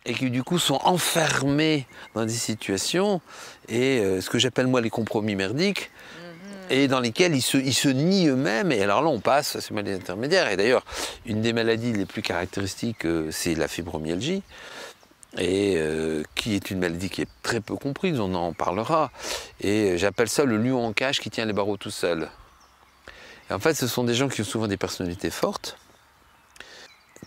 et qui du coup sont enfermés dans des situations, et ce que j'appelle moi les compromis merdiques, et dans lesquels ils se nient eux-mêmes, et alors là on passe à ces maladies intermédiaires. Et d'ailleurs, une des maladies les plus caractéristiques, c'est la fibromyalgie, et qui est une maladie qui est très peu comprise, on en parlera, et j'appelle ça le lion en cage qui tient les barreaux tout seul. Et en fait, ce sont des gens qui ont souvent des personnalités fortes,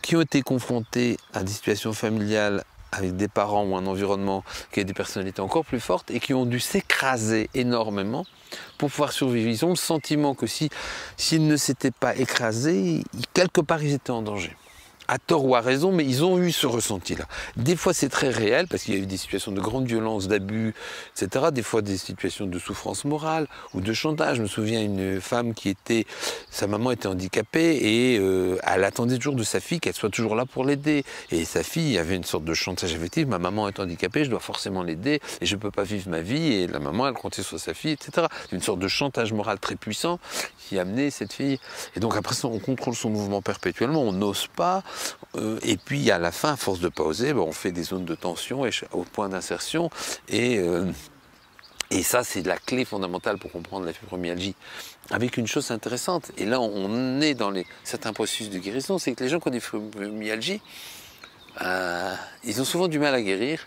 qui ont été confrontés à des situations familiales avec des parents ou un environnement qui a des personnalités encore plus fortes et qui ont dû s'écraser énormément pour pouvoir survivre. Ils ont le sentiment que s'ils ne s'étaient pas écrasés, quelque part ils étaient en danger. À tort ou à raison, mais ils ont eu ce ressenti-là. Des fois, c'est très réel, parce qu'il y a eu des situations de grande violence, d'abus, etc. Des fois, des situations de souffrance morale ou de chantage. Je me souviens d'une femme sa maman était handicapée, et elle attendait toujours de sa fille qu'elle soit toujours là pour l'aider. Et sa fille avait une sorte de chantage affectif. Ma maman est handicapée, je dois forcément l'aider, et je ne peux pas vivre ma vie. Et la maman, elle comptait sur sa fille, etc. Une sorte de chantage moral très puissant qui amenait cette fille. Et donc, après ça, on contrôle son mouvement perpétuellement, on n'ose pas. Et puis à la fin, à force de ne pas oser, on fait des zones de tension au point d'insertion, et ça c'est la clé fondamentale pour comprendre la fibromyalgie. Avec une chose intéressante, et là on est dans certains processus de guérison, c'est que les gens qui ont des fibromyalgies, ils ont souvent du mal à guérir.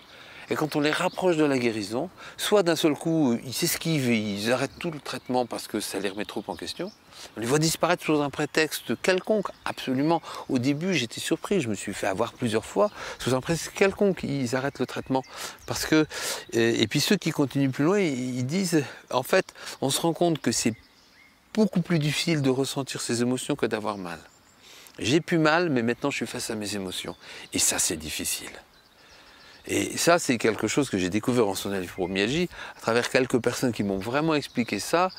Et quand on les rapproche de la guérison, soit d'un seul coup, ils s'esquivent et ils arrêtent tout le traitement parce que ça les remet trop en question. On les voit disparaître sous un prétexte quelconque, absolument. Au début, j'étais surpris, je me suis fait avoir plusieurs fois, sous un prétexte quelconque, ils arrêtent le traitement. Parce que, et puis ceux qui continuent plus loin, ils disent, en fait, on se rend compte que c'est beaucoup plus difficile de ressentir ses émotions que d'avoir mal. J'ai plus mal, mais maintenant je suis face à mes émotions. Et ça, c'est difficile. Et ça, c'est quelque chose que j'ai découvert en soignant la fibromyalgie, à travers quelques personnes qui m'ont vraiment expliqué ça.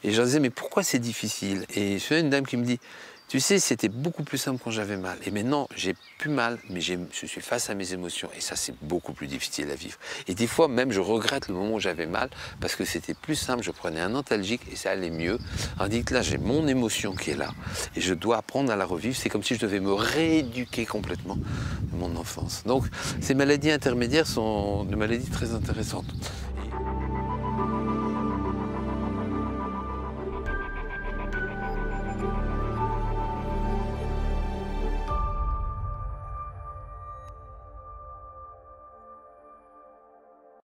Et je leur disais, mais pourquoi c'est difficile? Et je suis une dame qui me dit, tu sais, c'était beaucoup plus simple quand j'avais mal. Et maintenant, j'ai plus mal, mais je suis face à mes émotions. Et ça, c'est beaucoup plus difficile à vivre. Et des fois, même, je regrette le moment où j'avais mal, parce que c'était plus simple. Je prenais un antalgique et ça allait mieux. Tandis que là, j'ai mon émotion qui est là. Et je dois apprendre à la revivre. C'est comme si je devais me rééduquer complètement de mon enfance. Donc, ces maladies intermédiaires sont des maladies très intéressantes.